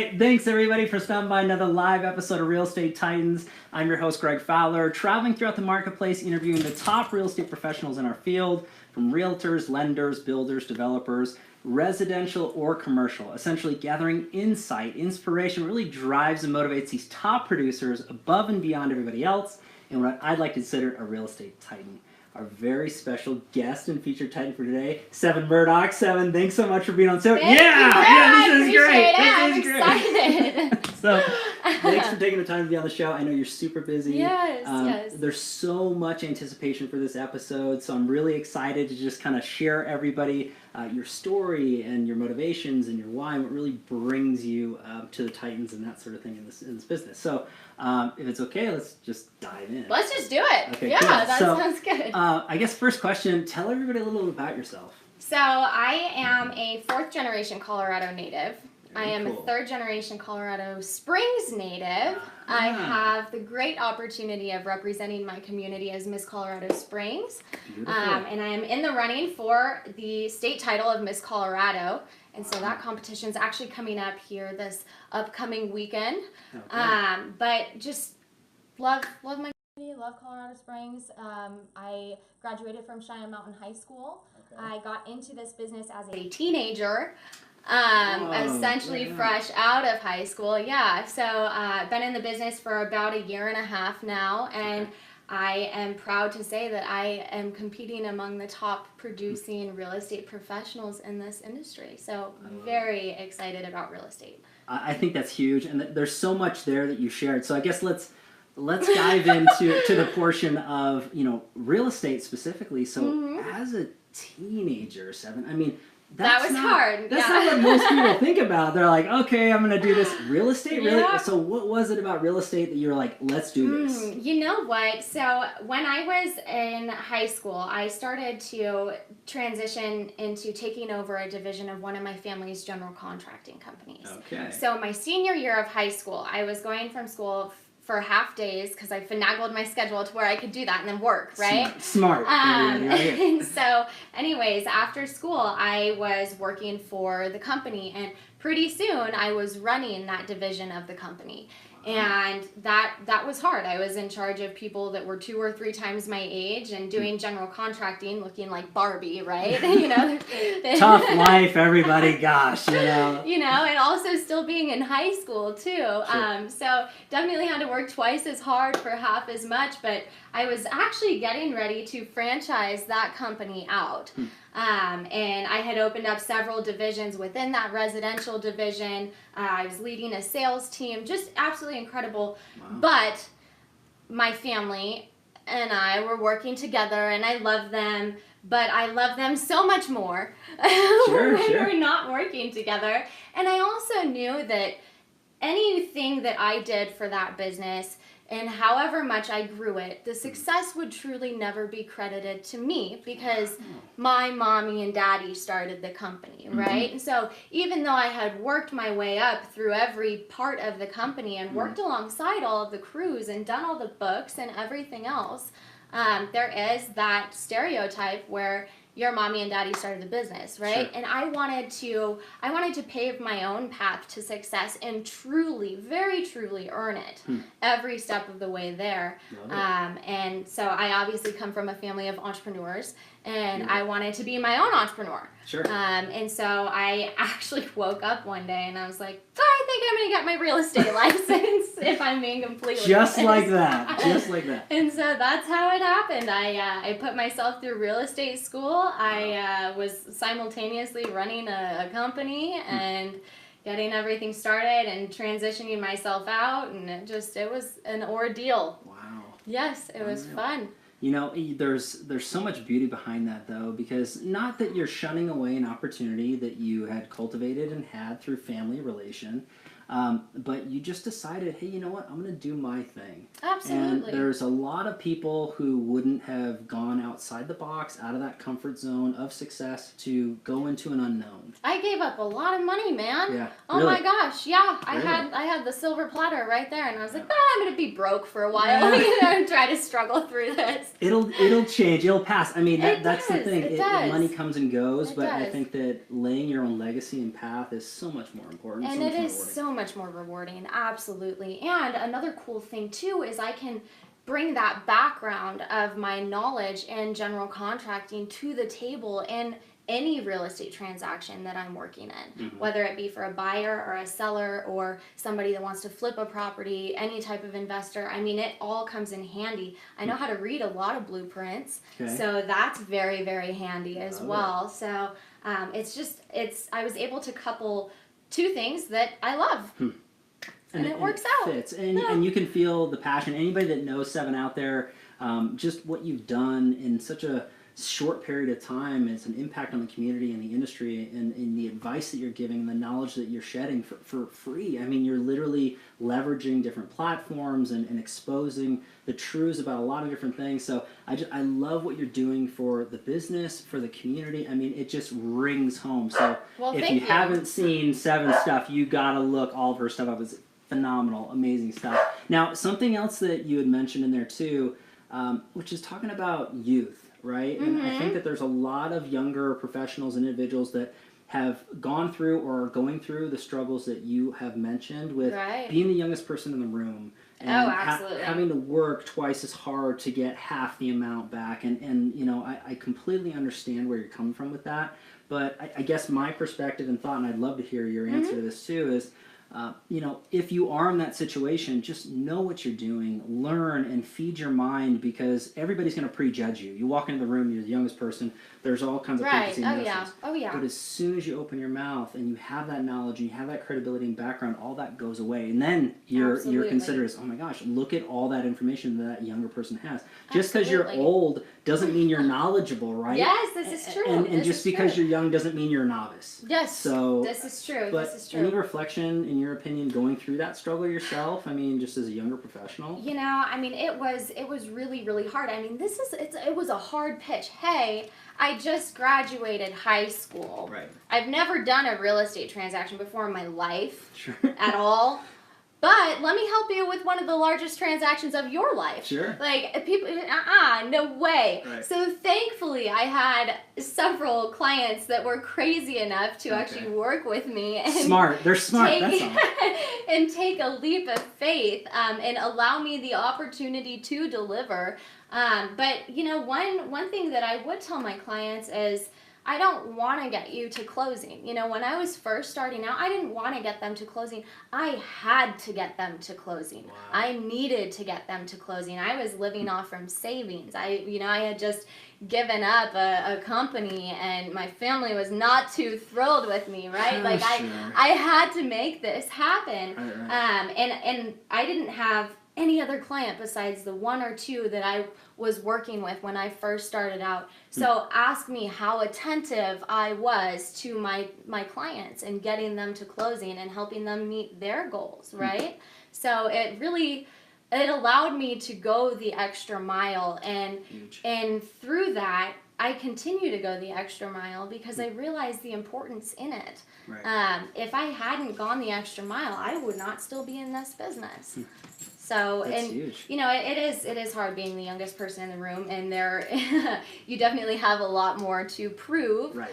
right, thanks everybody for stopping by another live episode of Real Estate Titans. I'm your host, Greg Fowler, traveling throughout the marketplace, interviewing the top real estate professionals in our field, from realtors, lenders, builders, developers, residential or commercial, essentially gathering insight, inspiration, really drives and motivates these top producers above and beyond everybody else, and what I'd like to consider a real estate titan. Our very special guest and featured titan for today, Sevin Murdock. Sevin, thanks so much for being on. Thank you, This is great. I'm excited. So, thanks for taking the time to be on the show. I know you're super busy. Yes. There's so much anticipation for this episode, so I'm really excited to just kind of share everybody your story and your motivations and your why, and what really brings you to the Titans and that sort of thing in this business. So, if it's okay, let's just dive in. Let's just do it. Okay, yeah, cool. That sounds good. I guess first question, tell everybody a little about yourself. So I am a 4th generation Colorado native. Very I am cool. a 3rd generation Colorado Springs native. I have the great opportunity of representing my community as Miss Colorado Springs. Beautiful. And I am in the running for the state title of Miss Colorado. And so that competition is actually coming up here this upcoming weekend. Okay. But just love my community, love Colorado Springs. I graduated from Cheyenne Mountain High School. Okay. I got into this business as a teenager, Whoa, essentially right fresh out of high school. Yeah, so I've been in the business for about a year and a half now, and Okay. I am proud to say that I am competing among the top producing real estate professionals in this industry. So very excited about real estate. I think that's huge, and there's so much there that you shared. So I guess let's dive into the portion of real estate specifically. So as a teenager, Sevin, I mean, That was hard. That's yeah. not what most people think about. They're like, okay, I'm gonna do this. Real estate, really? Yeah. So what was it about real estate that you were like, let's do this? You know what? So when I was in high school, I started to transition into taking over a division of one of my family's general contracting companies. Okay. So my senior year of high school, I was going from school for half days because I finagled my schedule to where I could do that and then work, right? Smart. And so anyways, after school, I was working for the company, and pretty soon I was running that division of the company. And that was hard. I was in charge of people that were 2 or 3 times my age and doing general contracting, looking like Barbie, right? Tough life, everybody. Gosh, and also still being in high school too. Sure. So definitely had to work twice as hard for half as much. But I was actually getting ready to franchise that company out. And I had opened up several divisions within that residential division. I was leading a sales team, just absolutely incredible. Wow. But my family and I were working together, and I love them, but I love them so much more when we're not working together. And I also knew that anything that I did for that business, and however much I grew it, the success would truly never be credited to me because my mommy and daddy started the company, right? And so even though I had worked my way up through every part of the company and worked alongside all of the crews and done all the books and everything else, there is that stereotype where your mommy and daddy started the business, right? Sure. And I wanted to pave my own path to success and truly, very truly earn it every step of the way there. And so I obviously come from a family of entrepreneurs, and I wanted to be my own entrepreneur. Sure. And so I actually woke up one day and I was like, I think I'm going to get my real estate license if I'm being completely Just honest. like that. Just like that. And so that's how it happened. I put myself through real estate school. I was simultaneously running a company and getting everything started and transitioning myself out, and it was an ordeal. Wow. Yes, it was fun. There's so much beauty behind that, though, because not that you're shunning away an opportunity that you had cultivated and had through family relation, but you just decided, hey, you know what, I'm going to do my thing. Absolutely. And there's a lot of people who wouldn't have gone outside the box, out of that comfort zone of success to go into an unknown. I gave up a lot of money, man. Yeah. Oh really? my gosh, yeah. Really? I had the silver platter right there, and I was like, I'm gonna be broke for a while, and try to struggle through this. It'll change. It'll pass. I mean, that's the thing. It does. Money comes and goes, It but I does. think that laying your own legacy and path is so much more important. And so it much more is rewarding. so much more rewarding, absolutely. And another cool thing too is I can bring that background of my knowledge in general contracting to the table in any real estate transaction that I'm working in, whether it be for a buyer or a seller or somebody that wants to flip a property, any type of investor. I mean, it all comes in handy. I know how to read a lot of blueprints, so that's very, very handy as well. So I was able to couple two things that I love. And it works out. Fits. And you can feel the passion. Anybody that knows Sevin out there, just what you've done in such a short period of time, it's an impact on the community and the industry, and the advice that you're giving, the knowledge that you're shedding for free. I mean, you're literally leveraging different platforms and exposing the truths about a lot of different things. So I love what you're doing for the business, for the community. I mean, it just rings home. So if you haven't seen Sevin's stuff, you gotta look all of her stuff up. It's phenomenal, amazing stuff. Now, something else that you had mentioned in there too, which is talking about youth. Right? And I think that there's a lot of younger professionals and individuals that have gone through or are going through the struggles that you have mentioned with being the youngest person in the room and having to work twice as hard to get half the amount back. And you know, I completely understand where you're coming from with that. But I guess my perspective and thought, and I'd love to hear your answer to this too, is you know, if you are in that situation, just know what you're doing, learn, and feed your mind, because everybody's going to prejudge you. You walk into the room, you're the youngest person, there's all kinds of preconceived notions. But as soon as you open your mouth and you have that knowledge and you have that credibility and background, all that goes away. And then you're considered as, oh my gosh, look at all that information that younger person has. Just because you're old doesn't mean you're knowledgeable, right? Yes, this is true. And just because you're young doesn't mean you're a novice. Yes, so, this is true. But this is true. Any reflection, in your opinion, going through that struggle yourself? I mean, just as a younger professional? You know, I mean, it was really, really hard. I mean, it was a hard pitch. Hey, I just graduated high school. Right. I've never done a real estate transaction before in my life at all. But let me help you with one of the largest transactions of your life. Sure. Like, people, no way. Right. So thankfully, I had several clients that were crazy enough to actually work with me. And smart. They're smart. That's all. And take a leap of faith and allow me the opportunity to deliver. But, you know, one thing that I would tell my clients is, I don't want to get you to closing. You know, when I was first starting out, I didn't want to get them to closing. I had to get them to closing. Wow. I needed to get them to closing. I was living off from savings. I had just given up a company, and my family was not too thrilled with me, right? Like I had to make this happen. Right. And I didn't have any other client besides the one or two that I was working with when I first started out. So ask me how attentive I was to my clients and getting them to closing and helping them meet their goals, right? So it allowed me to go the extra mile, and through that I continue to go the extra mile because I realized the importance in it. Right. If I hadn't gone the extra mile, I would not still be in this business. So, that's huge. You know, it is hard being the youngest person in the room, and you definitely have a lot more to prove. Right.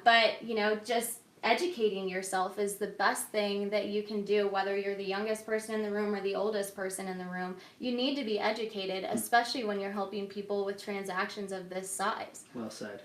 But, you know, just educating yourself is the best thing that you can do, whether you're the youngest person in the room or the oldest person in the room. You need to be educated, especially when you're helping people with transactions of this size. Well said.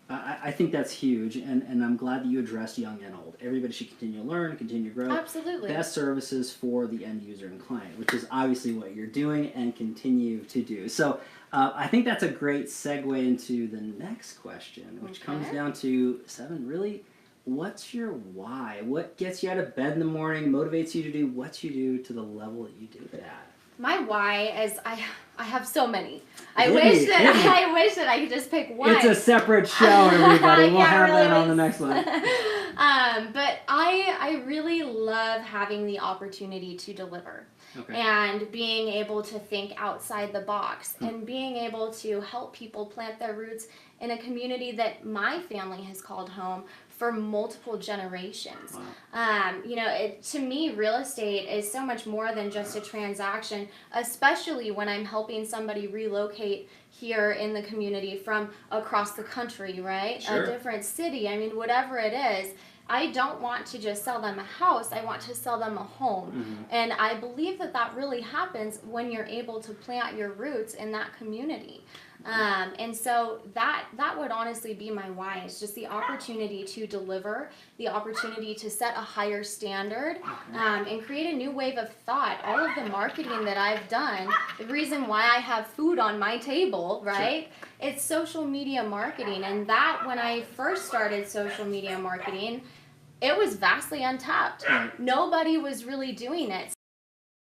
I think that's huge, and I'm glad that you addressed young and old. Everybody should continue to learn, continue to grow. Absolutely. Best services for the end user and client, which is obviously what you're doing and continue to do. So I think that's a great segue into the next question, which comes down to, Sevin, really, what's your why? What gets you out of bed in the morning, motivates you to do what you do to the level that you do it at? My why is I have so many. I wish that I could just pick one. It's a separate show, everybody. We'll have that on the next one. But I really love having the opportunity to deliver. Okay. And being able to think outside the box and being able to help people plant their roots in a community that my family has called home for multiple generations. Wow. You know, to me, real estate is so much more than just a transaction, especially when I'm helping somebody relocate here in the community from across the country, right? Sure. A different city. I mean, whatever it is, I don't want to just sell them a house, I want to sell them a home. And I believe that that really happens when you're able to plant your roots in that community. And so that would honestly be my why. It's just the opportunity to deliver, the opportunity to set a higher standard, and create a new wave of thought. All of the marketing that I've done, the reason why I have food on my table, right? Sure. It's social media marketing. And that, when I first started social media marketing, it was vastly untapped. Nobody was really doing it.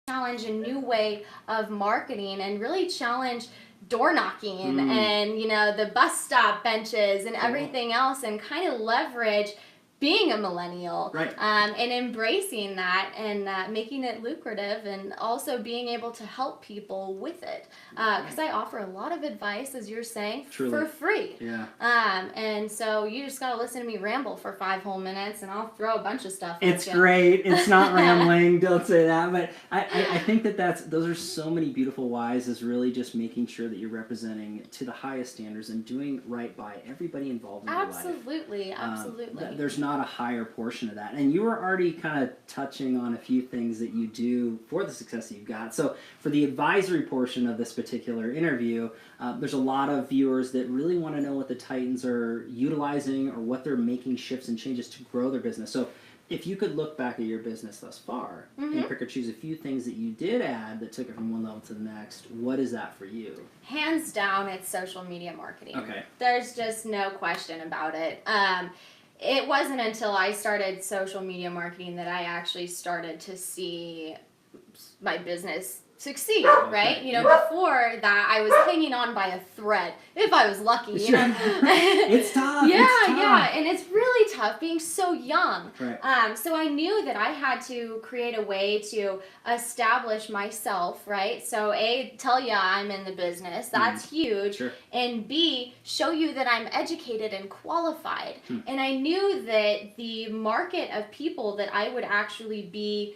Challenge a new way of marketing and really challenge door knocking and, you know, the bus stop benches and everything else, and kind of leverage being a millennial, and embracing that and making it lucrative, and also being able to help people with it, because I offer a lot of advice, as you're saying, for free. And so you just got to listen to me ramble for 5 whole minutes, and I'll throw a bunch of stuff at you. It's great. It's not rambling. Don't say that. But I think those are so many beautiful whys, is really just making sure that you're representing to the highest standards and doing right by everybody involved in your life. Absolutely. There's not a higher portion of that. And you were already kind of touching on a few things that you do for the success that you've got. So for the advisory portion of this particular interview, there's a lot of viewers that really want to know what the Titans are utilizing or what they're making shifts and changes to grow their business. So if you could look back at your business thus far and pick or choose a few things that you did add that took it from one level to the next, what is that for you? Hands down, it's social media marketing. There's just no question about it. It wasn't until I started social media marketing that I actually started to see my business succeed, right? You know, before that, I was hanging on by a thread, if I was lucky, you know. It's tough. Yeah, and it's really tough being so young. So I knew that I had to create a way to establish myself, right? So A, tell you I'm in the business, that's huge, and B, show you that I'm educated and qualified. And I knew that the market of people that I would actually be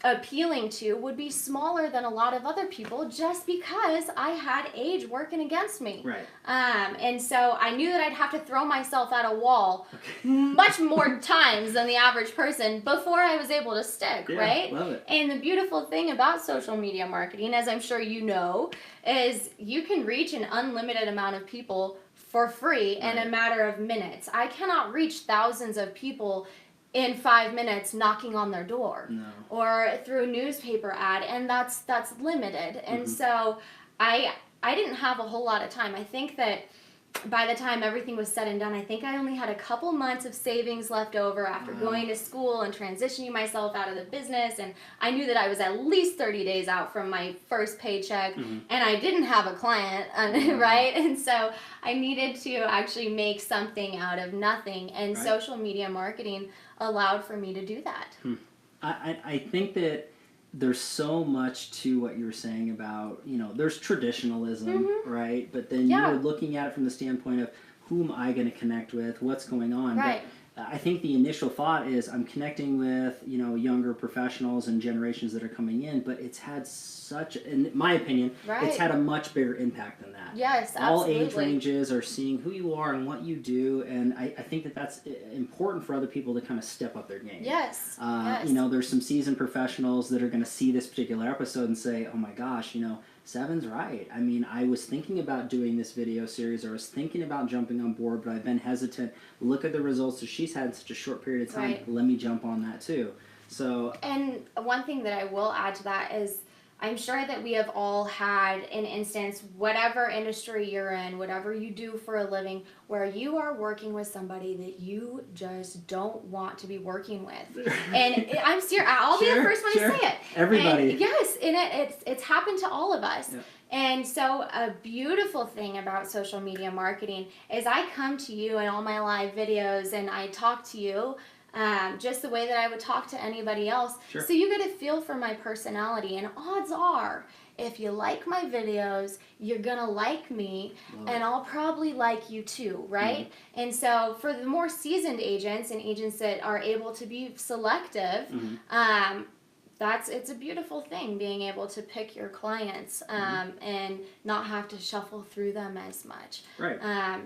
appealing to would be smaller than a lot of other people, just because I had age working against me. And so I knew that I'd have to throw myself at a wall much more times than the average person before I was able to stick, right? Love it. And the beautiful thing about social media marketing, as I'm sure you know, is you can reach an unlimited amount of people for free in a matter of minutes. I cannot reach thousands of people in 5 minutes knocking on their door or through a newspaper ad, and that's limited. And so I didn't have a whole lot of time. I think that by the time everything was said and done, I think I only had a couple months of savings left over after going to school and transitioning myself out of the business, and I knew that I was at least 30 days out from my first paycheck, and I didn't have a client, right? And so I needed to actually make something out of nothing, and social media marketing allowed for me to do that. I think that there's so much to what you were saying about, you know, there's traditionalism, right? But then you're looking at it from the standpoint of, who am I going to connect with? What's going on? But I think the initial thought is, I'm connecting with, you know, younger professionals and generations that are coming in, but it's had such, in my opinion, it's had a much bigger impact than that. Yes, all absolutely. age ranges are seeing who you are and what you do, and I think that that's important for other people to kind of step up their game. Yes. You know, there's some seasoned professionals that are going to see this particular episode and say, oh my gosh, you know, Sevin's right. I mean, I was thinking about doing this video series, or I was thinking about jumping on board, but I've been hesitant. Look at the results that she's had in such a short period of time. Let me jump on that too. So, and one thing that I will add to that is, I'm sure that we have all had an instance, whatever industry you're in, whatever you do for a living, where you are working with somebody that you just don't want to be working with. And I'm serious. I'll be the first one to say it. Everybody. And yes, and it's happened to all of us. And so a beautiful thing about social media marketing is, I come to you in all my live videos and I talk to you just the way that I would talk to anybody else. So you get a feel for my personality, and odds are, if you like my videos, you're gonna like me, and I'll probably like you too, right? And so for the more seasoned agents and agents that are able to be selective, it's a beautiful thing, being able to pick your clients and not have to shuffle through them as much.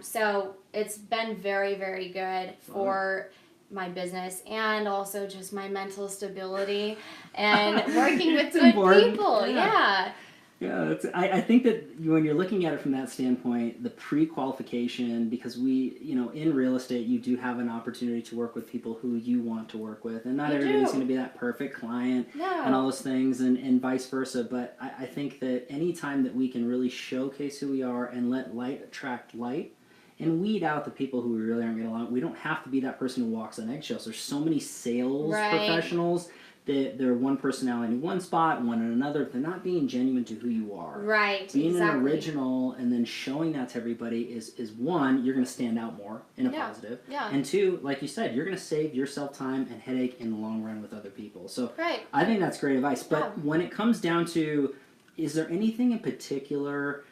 So it's been very, very good for my business and also just my mental stability and working with good important. people. Yeah. Yeah, I think that when you're looking at it from that standpoint, the pre-qualification, because we, in real estate, you do have an opportunity to work with people who you want to work with, and not everybody's going to be that perfect client and all those things, and vice versa. But I think that any time that we can really showcase who we are and let light attract light, and weed out the people who we really aren't getting along, we don't have to be that person who walks on eggshells. There's so many sales professionals. They're one personality in one spot, one in another. They're not being genuine to who you are. Right, being an original and then showing that to everybody is one, you're going to stand out more in a positive. Yeah. And two, like you said, you're going to save yourself time and headache in the long run with other people. So I think that's great advice. But when it comes down to, is there anything in particular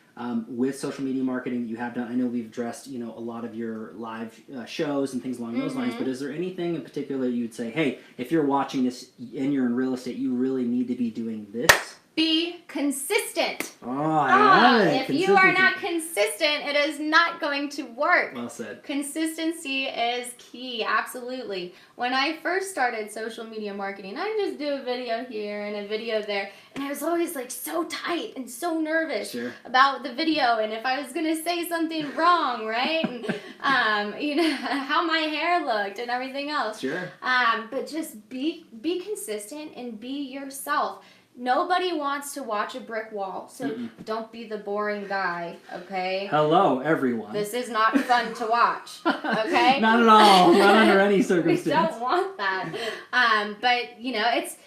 with social media marketing that you have done? I know we've addressed, a lot of your live shows and things along those lines, but is there anything in particular you'd say, hey, if you're watching this and you're in real estate, you really need to be doing this? Be consistent. Oh, I love it. If you are not consistent, it is not going to work. Well said. Consistency is key, absolutely. When I first started social media marketing, I just do a video here and a video there, and I was always like so tight and so nervous about the video, and if I was going to say something wrong, right? And, how my hair looked and everything else. But just be consistent and be yourself. Nobody wants to watch a brick wall, so don't be the boring guy, okay? Hello, everyone. This is not fun to watch, okay? Not at all. Not under any circumstance. We don't want that. But, it's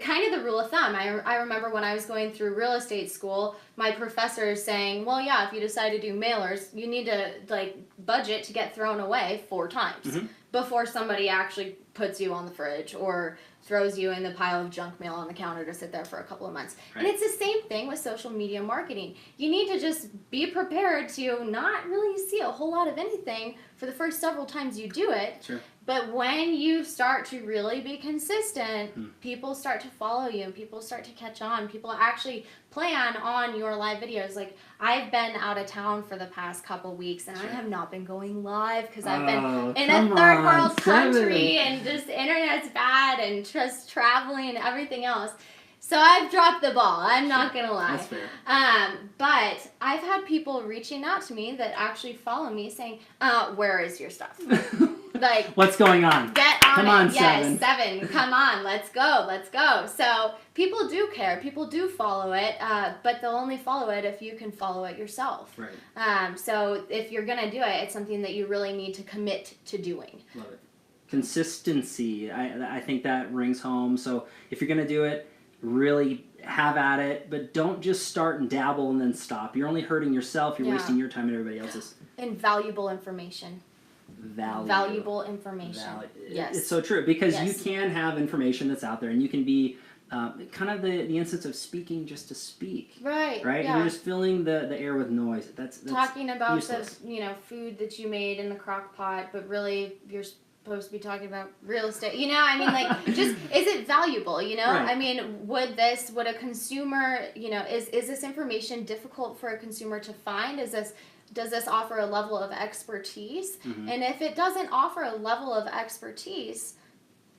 kind of the rule of thumb. I remember when I was going through real estate school, my professor saying, well, yeah, if you decide to do mailers, you need to, budget to get thrown away 4 times before somebody actually puts you on the fridge or throws you in the pile of junk mail on the counter to sit there for a couple of months. And it's the same thing with social media marketing. You need to just be prepared to not really see a whole lot of anything for the first several times you do it. But when you start to really be consistent, people start to follow you and people start to catch on. People actually plan on your live videos. Like, I've been out of town for the past couple weeks and I have not been going live because I've been in a third world country and just internet's bad and just traveling and everything else. So I've dropped the ball. I'm not going to lie. That's fair. But I've had people reaching out to me that actually follow me saying, where is your stuff? Like, what's going on? Get on Come it. on, yes, Sevin. Come on. Let's go. So people do care. People do follow it, but they'll only follow it if you can follow it yourself. So if you're going to do it, it's something that you really need to commit to doing. Love it. Consistency. I think that rings home. So if you're going to do it, really have at it, but don't just start and dabble and then stop. You're only hurting yourself. You're wasting your time and everybody else's. Invaluable information. Valuable information. Yes. It's so true, because you can have information that's out there and you can be kind of the instance of speaking just to speak. Right. Yeah. And you're just filling the air with noise. That's talking about useless. the food that you made in the crock pot, but really you're supposed to be talking about real estate. Just is it valuable? I mean, would a consumer, is this information difficult for a consumer to find? Does this offer a level of expertise? And if it doesn't offer a level of expertise,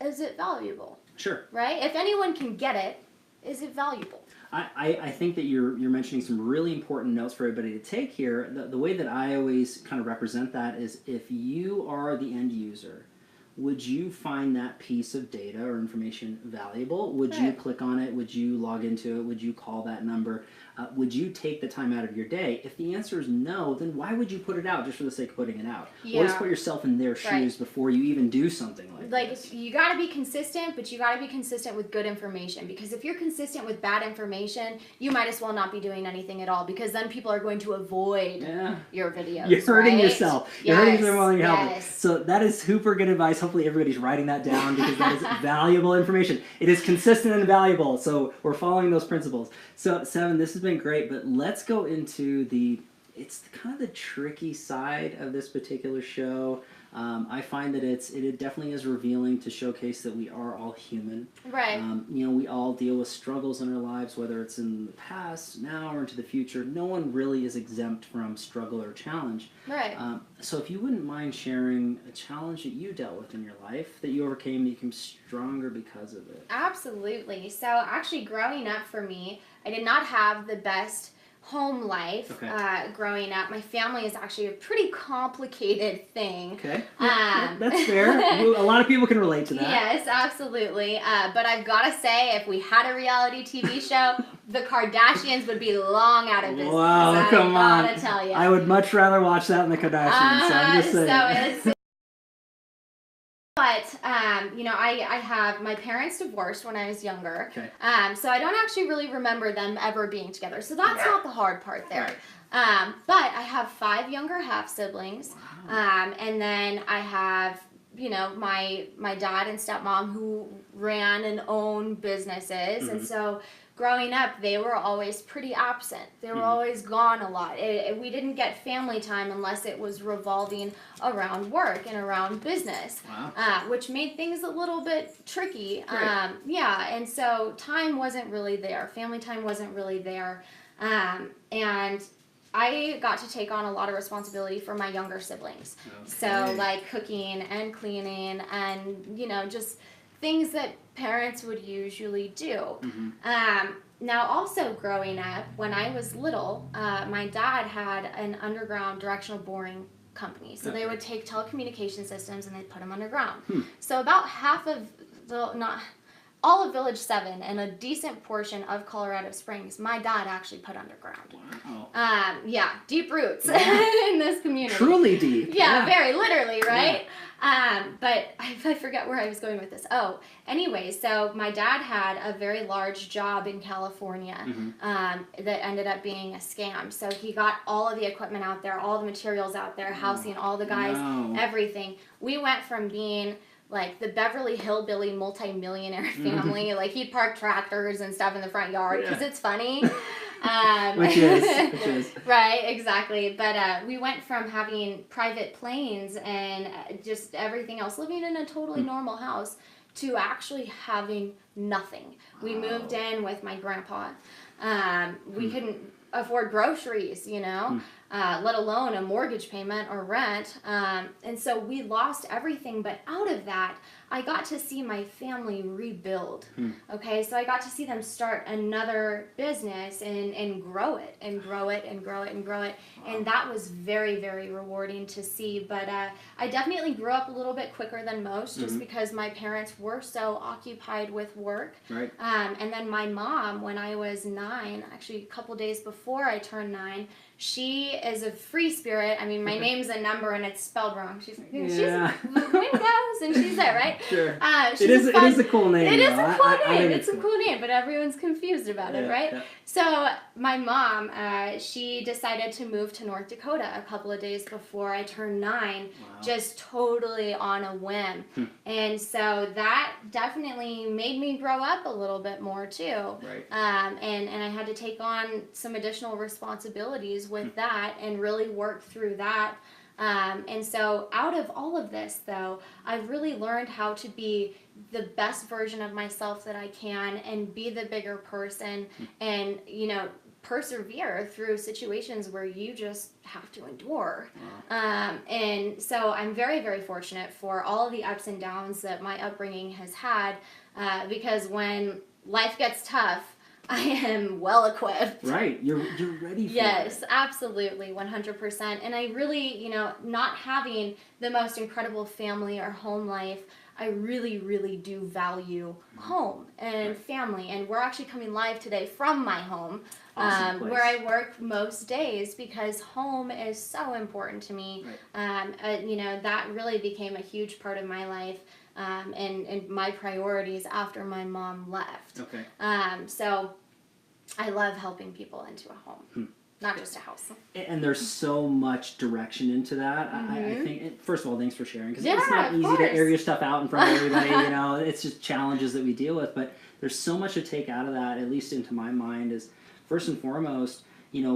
is it valuable? Sure. Right? If anyone can get it, is it valuable? I think that you're mentioning some really important notes for everybody to take here. The way that I always kind of represent that is, if you are the end user, would you find that piece of data or information valuable? Would you click on it? Would you log into it? Would you call that number? Would you take the time out of your day? If the answer is no, then why would you put it out just for the sake of putting it out? Always put yourself in their shoes before you even do something like this. You got to be consistent, but you got to be consistent with good information, because if you're consistent with bad information, you might as well not be doing anything at all, because then people are going to avoid your videos. You're hurting yourself. You're hurting yourself while you're helping. So that is super good advice. Hopefully everybody's writing that down, because that is valuable information. It is consistent and valuable, so we're following those principles. So, Sevin, this has been great, but let's go into it's kind of the tricky side of this particular show. I find that it definitely is revealing to showcase that we are all human. Right. We all deal with struggles in our lives, whether it's in the past, now, or into the future. No one really is exempt from struggle or challenge. Right. So if you wouldn't mind sharing a challenge that you dealt with in your life that you overcame, that you became stronger because of it. Absolutely. So actually growing up for me, I did not have the best home life. Growing up. My family is actually a pretty complicated thing. Okay. That's fair. A lot of people can relate to that. Yes, absolutely. But I've got to say, if we had a reality TV show, the Kardashians would be long out of business. Wow, come on. I gotta tell you. I would much rather watch that than the Kardashians, so I'm just saying. But, I have, my parents divorced when I was younger. Okay. So I don't actually really remember them ever being together. So that's not the hard part there. Right. But I have 5 younger half-siblings. Wow. And then I have, my dad and stepmom who ran and owned businesses. And so growing up, they were always pretty absent. They were always gone a lot. We didn't get family time unless it was revolving around work and around business, which made things a little bit tricky. Right. And so time wasn't really there. Family time wasn't really there. And I got to take on a lot of responsibility for my younger siblings. Okay. So like cooking and cleaning and, just things that parents would usually do. Now also growing up, when I was little, my dad had an underground directional boring company. So they would take telecommunication systems and they'd put them underground. So about half of all of Village 7 and a decent portion of Colorado Springs, my dad actually put underground. Wow. Deep roots in this community. Truly deep. Yeah, very literally, right? But I forget where I was going with this. Anyway, so my dad had a very large job in California that ended up being a scam. So he got all of the equipment out there, all the materials out there, housing all the guys, everything. We went from being like the Beverly Hillbilly multi-millionaire family. Like he'd park tractors and stuff in the front yard because it's funny. Which is. Right, exactly. But we went from having private planes and just everything else, living in a totally normal house, to actually having nothing. We moved in with my grandpa. We couldn't afford groceries, let alone a mortgage payment or rent. And so we lost everything. But out of that, I got to see my family rebuild. Okay, so I got to see them start another business and grow it and grow it and grow it and grow it. Wow. And that was very, very rewarding to see. But I definitely grew up a little bit quicker than most just because my parents were so occupied with work. Right. And then my mom, when I was 9, actually a couple days before I turned 9, she is a free spirit. I mean, my name's a number and it's spelled wrong. She's Windows and she's there, right? Sure. It is a cool name. It is a cool name. It's a cool name, but everyone's confused about it, right? Yeah. So my mom, she decided to move to North Dakota a couple of days before I turned 9, just totally on a whim. And so that definitely made me grow up a little bit more too. Right. And I had to take on some additional responsibilities with that and really work through that. And so out of all of this, though, I've really learned how to be the best version of myself that I can and be the bigger person and, persevere through situations where you just have to endure. And so I'm very, very fortunate for all of the ups and downs that my upbringing has had, because when life gets tough, I am well equipped. Right, you're ready for it. Yes, absolutely, 100%. And I really, not having the most incredible family or home life, I really, really do value home and family. And we're actually coming live today from my home, where I work most days, because home is so important to me. Right. That really became a huge part of my life. And my priorities after my mom left. Okay. So I love helping people into a home, not just a house. And there's so much direction into that. I think, first of all, thanks for sharing, because it's not easy to air your stuff out in front of everybody. It's just challenges that we deal with. But there's so much to take out of that, at least into my mind, is first and foremost,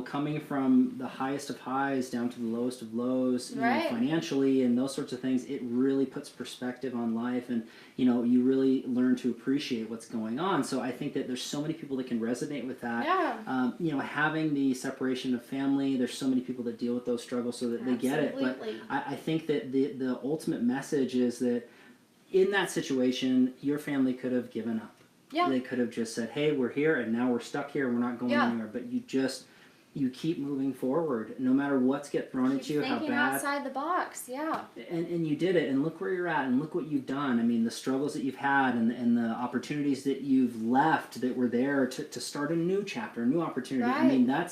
coming from the highest of highs down to the lowest of lows, right. Financially and those sorts of things, it really puts perspective on life, and you really learn to appreciate what's going on. So I think that there's so many people that can resonate with that. Yeah. Having the separation of family, there's so many people that deal with those struggles so that they get it. But I think that the ultimate message is that in that situation, your family could have given up. Yeah. They could have just said, hey, we're here and now we're stuck here and we're not going anywhere. But you keep moving forward no matter what's get thrown at you, how bad. Thinking outside the box, yeah. And you did it, and look where you're at, and look what you've done. I mean, the struggles that you've had and the opportunities that you've left that were there to start a new chapter, a new opportunity. Right. I mean,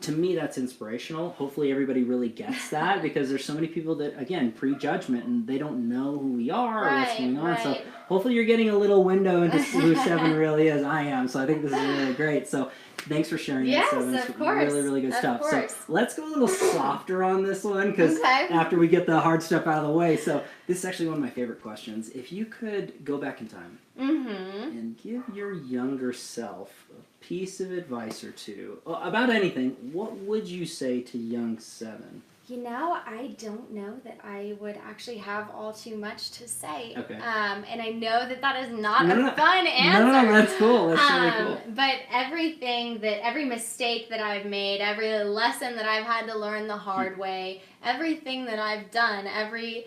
to me, that's inspirational. Hopefully everybody really gets that, because there's so many people that, again, prejudgment, and they don't know who we are or what's going on. Right. So hopefully you're getting a little window into who Sevin really is. I am. So I think this is really great. So thanks for sharing yes, that, Sevin. It's of course. really, really good of stuff. Course. So let's go a little softer on this one, because okay. after we get the hard stuff out of the way. So this is actually one of my favorite questions. If you could go back in time and give your younger self a piece of advice or two about anything, what would you say to young Sevin? I don't know that I would actually have all too much to say. Okay. And I know that is not no, fun answer. No, that's cool. That's really cool. But every mistake that I've made, every lesson that I've had to learn the hard way, everything that I've done, every,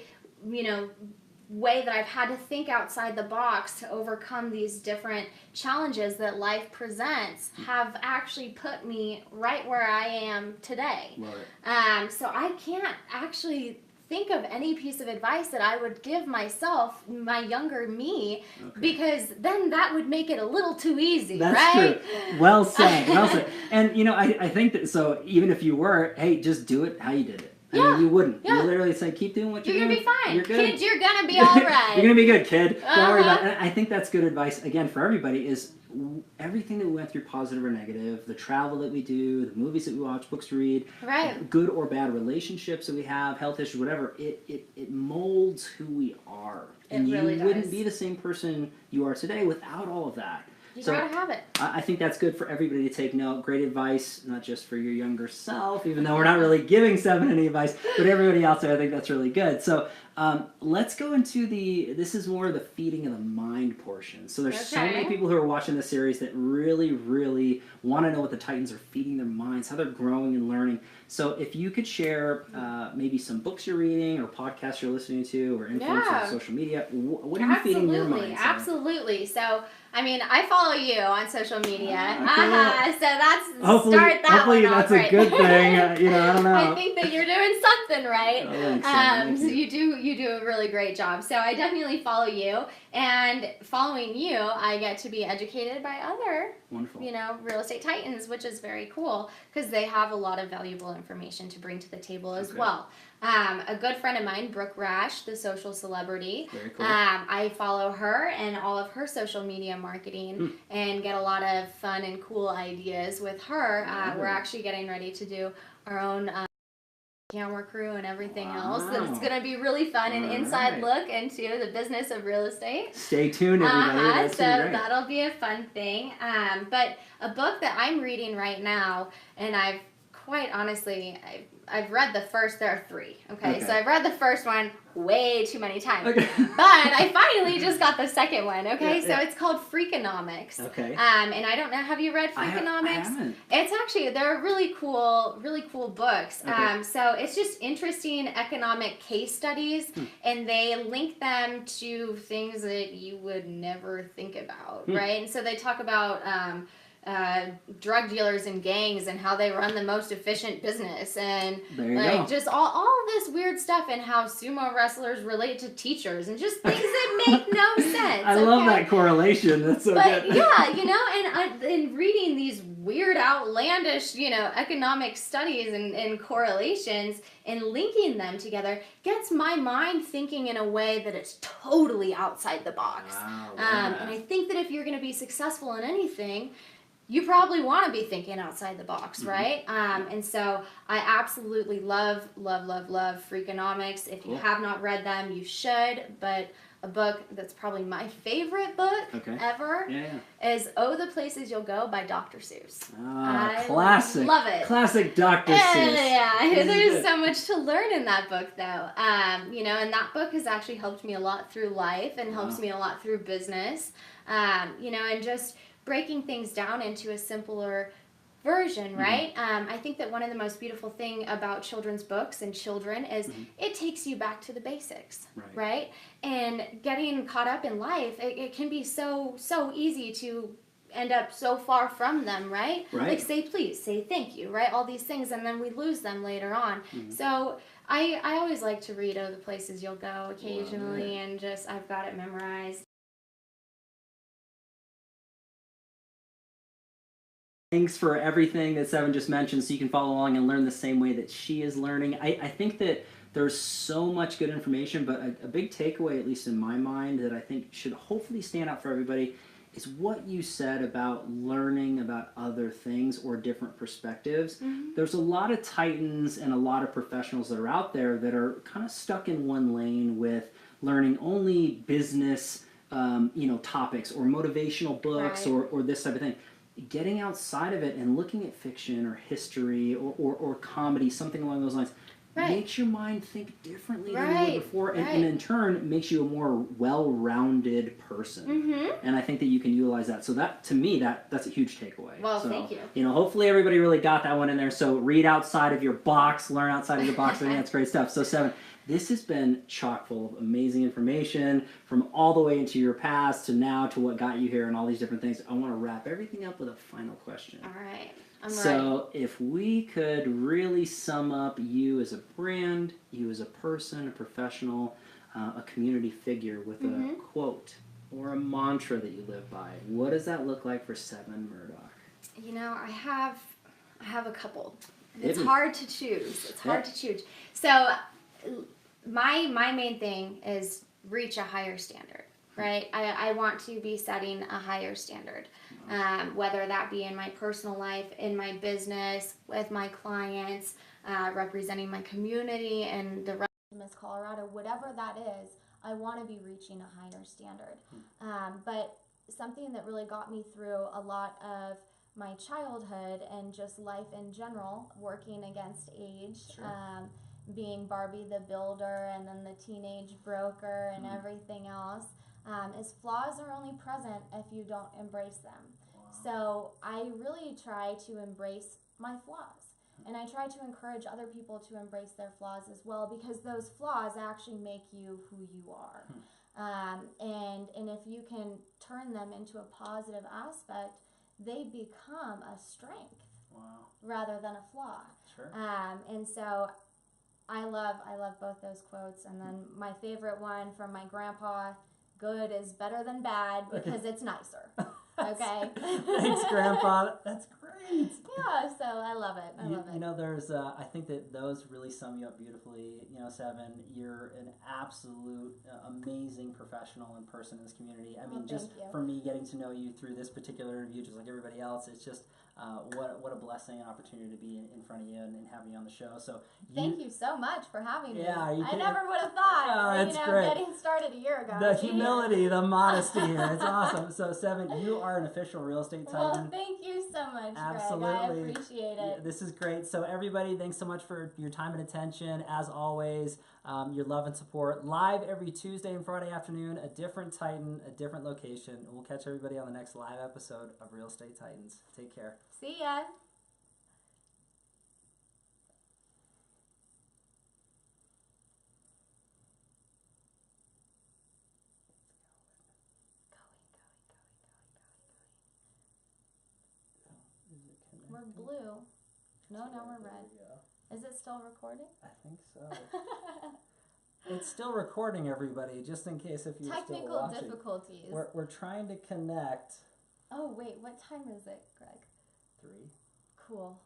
way that I've had to think outside the box to overcome these different challenges that life presents have actually put me right where I am today. Love it. So I can't actually think of any piece of advice that I would give myself, my younger me, because then that would make it a little too easy, That's right? True. Well said. Well said. And I think that, so even if you were, hey, just do it how you did it. I mean, you wouldn't. Yeah. You literally say, keep doing what you're doing. You're gonna be fine. You're good. Kids, you're gonna be all right. You're gonna be good, kid. Don't worry about it. And I think that's good advice, again, for everybody, is everything that we went through, positive or negative, the travel that we do, the movies that we watch, books we read, right. good or bad relationships that we have, health issues, whatever, it molds who we are. And really you does. wouldn't be the same person you are today without all of that. You gotta have it. I think that's good for everybody to take note. Great advice, not just for your younger self, even though we're not really giving Sevin any advice, but everybody else there, I think that's really good. So let's go into this is more the feeding of the mind portion. So there's so many people who are watching this series that really, really want to know what the Titans are feeding their minds, how they're growing and learning. So if you could share maybe some books you're reading or podcasts you're listening to or influencers on social media, what are you feeding your mind? Absolutely. So, I follow you on social media. Cool. So that's hopefully that's right. a good thing. I don't know. I think that you're doing something right. Thanks, so you do a really great job. So I definitely follow you, and following you, I get to be educated by other wonderful, real estate titans, which is very cool because they have a lot of valuable information to bring to the table as well. A good friend of mine, Brooke Rash, the social celebrity. Very cool. I follow her and all of her social media marketing and get a lot of fun and cool ideas with her. We're actually getting ready to do our own camera crew and everything else. That's going to be really fun, an inside look into the business of real estate. Stay tuned, everybody. So that'll be a fun thing. But a book that I'm reading right now, and I've quite honestly, I've read the first, there are 3, okay? So I've read the first one way too many times. But I finally just got the second one, okay? It's called Freakonomics. Okay. And I don't know, have you read Freakonomics? I haven't. It's actually, they're really cool books. So it's just interesting economic case studies, and they link them to things that you would never think about, right? And so they talk about drug dealers and gangs and how they run the most efficient business, and just all of this weird stuff, and how sumo wrestlers relate to teachers, and just things that make no sense. I love that correlation. That's so good. Yeah, and reading these weird, outlandish, economic studies and correlations and linking them together gets my mind thinking in a way that it's totally outside the box. Wow, and I think that if you're going to be successful in anything, you probably want to be thinking outside the box, right? And so I absolutely love Freakonomics. If you have not read them, you should. But a book that's probably my favorite book ever is Oh, the Places You'll Go by Dr. Seuss. Ah, classic. Love it. Classic Dr. Seuss. Yeah, there's so much to learn in that book, though. You know, and that book has actually helped me a lot through life and helps me a lot through business. You know, and just breaking things down into a simpler version, right? I think that one of the most beautiful thing about children's books and children is it takes you back to the basics, right? And getting caught up in life, it can be so easy to end up so far from them, right? Like say please, say thank you, right? All these things, and then we lose them later on. So I always like to read Oh, the Places You'll Go occasionally, and just I've got it memorized. Thanks for everything that Sevin just mentioned, so you can follow along and learn the same way that she is learning. I think that there's so much good information, but a big takeaway, at least in my mind, that I think should hopefully stand out for everybody is what you said about learning about other things or different perspectives. There's a lot of titans and a lot of professionals that are out there that are kind of stuck in one lane with learning only business topics or motivational books or this type of thing. Getting outside of it and looking at fiction or history or comedy, something along those lines, makes your mind think differently than you did before, and in turn makes you a more well-rounded person. And I think that you can utilize that. So that, to me, that's a huge takeaway. Well, so, thank you. You know, hopefully everybody really got that one in there. So read outside of your box, learn outside of your box. I think that's great stuff. So Sevin, this has been chock full of amazing information from all the way into your past to now to what got you here and all these different things. I want to wrap everything up with a final question. All right. I'm so if we could really sum up you as a brand, you as a person, a professional, a community figure with a quote or a mantra that you live by, what does that look like for Sevin Murdock? You know, I have a couple. It's hard to choose. It's hard to choose. So my main thing is reach a higher standard, right? I want to be setting a higher standard, whether that be in my personal life, in my business, with my clients, representing my community and the rest of Miss Colorado, whatever that is, I want to be reaching a higher standard. But something that really got me through a lot of my childhood and just life in general, working against age, being Barbie the Builder and then the teenage broker and everything else, is flaws are only present if you don't embrace them. So I really try to embrace my flaws. And I try to encourage other people to embrace their flaws as well, because those flaws actually make you who you are. And if you can turn them into a positive aspect, they become a strength rather than a flaw. And so I love both those quotes. And then my favorite one from my grandpa, good is better than bad because it's nicer. Okay. Thanks, Grandpa. That's great. Yeah, so I love it. I love it. You know, there's, I think that those really sum you up beautifully. You know, Sevin, you're an absolute amazing professional and person in this community. I mean, just for me getting to know you through this particular interview, just like everybody else, it's just what a blessing and opportunity to be in front of you and having you on the show. So thank you so much for having me. Yeah, I never would have thought. That's great. Getting started a year ago. The humility, the modesty here. It's awesome. So, Sevin, you are an official real estate titan. Well, thank you so much, Absolutely. Greg. I appreciate it. This is great. So, everybody, thanks so much for your time and attention. As always, your love and support. Live every Tuesday and Friday afternoon, a different titan, a different location. We'll catch everybody on the next live episode of Real Estate Titans. Take care. See ya. We're blue. No, now we're red. Is it still recording? I think so. It's still recording, everybody, just in case if you're still watching. Technical difficulties. We're trying to connect. Oh, wait, what time is it, Greg? 3. Cool.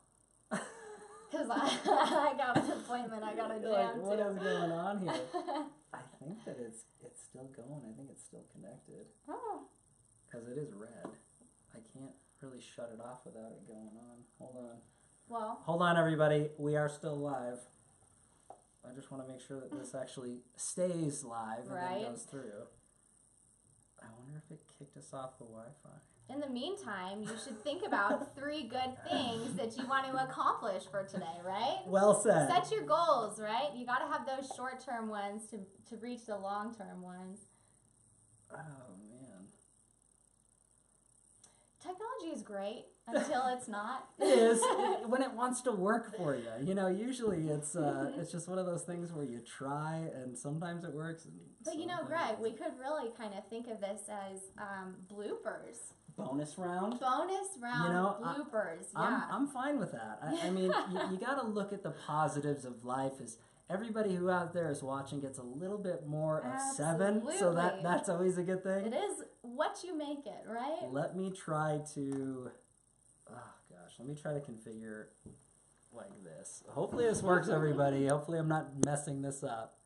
Because I got an appointment I got to jam to. What is going on here? I think that it's still going. I think it's still connected. Oh. Because it is red. I can't really shut it off without it going on. Hold on. Well. Hold on, everybody. We are still live. I just want to make sure that this actually stays live and then goes through. it kicked us off the Wi-Fi. In the meantime, you should think about 3 good things that you want to accomplish for today, right? Well said. Set your goals, right? You got to have those short-term ones to reach the long-term ones. Oh, man. Technology is great until it's not. It is when it wants to work for you. You know, usually it's just one of those things where you try and sometimes it works. But you know, Greg, we could really kind of think of this as bloopers. Bonus round? Bonus round, you know, bloopers, yeah. I'm fine with that. I mean, you got to look at the positives of life. As everybody who out there is watching gets a little bit more of Sevin, so that's always a good thing. It is what you make it, right? Let me try to, let me try to configure like this. Hopefully this works, everybody. Hopefully I'm not messing this up.